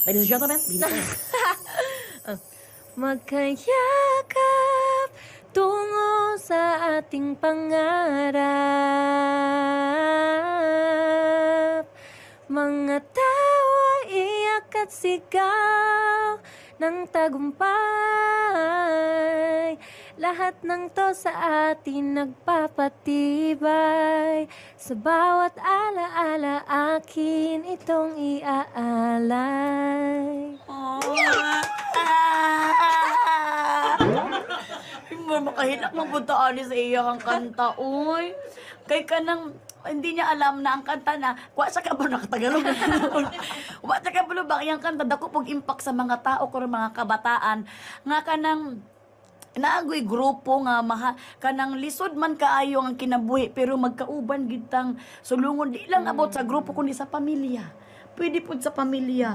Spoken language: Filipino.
Ladies and gentlemen, Magkayakap tungo sa ating pangarap. Mga tawa, iyak at sigaw ng tagumpay. Lahat ng to sa atin nagpapatibay. Sa bawat alaala akin itong iaalay. Makahinak mabutaan ni sa iya kang kanta, uy. Kay ka nang, hindi niya alam na ang kanta na, kuha sa kabalo na Tagalog. Kuha sa kabalo ba yung kanta, dako pag impact sa mga tao ko mga kabataan, nga ka nang, naagoy grupo nga kanang lisod man kaayo ang kinabuhi pero magkauban gitang sulungon di lang abot sa grupo kundi sa pamilya. Pwede pud sa pamilya.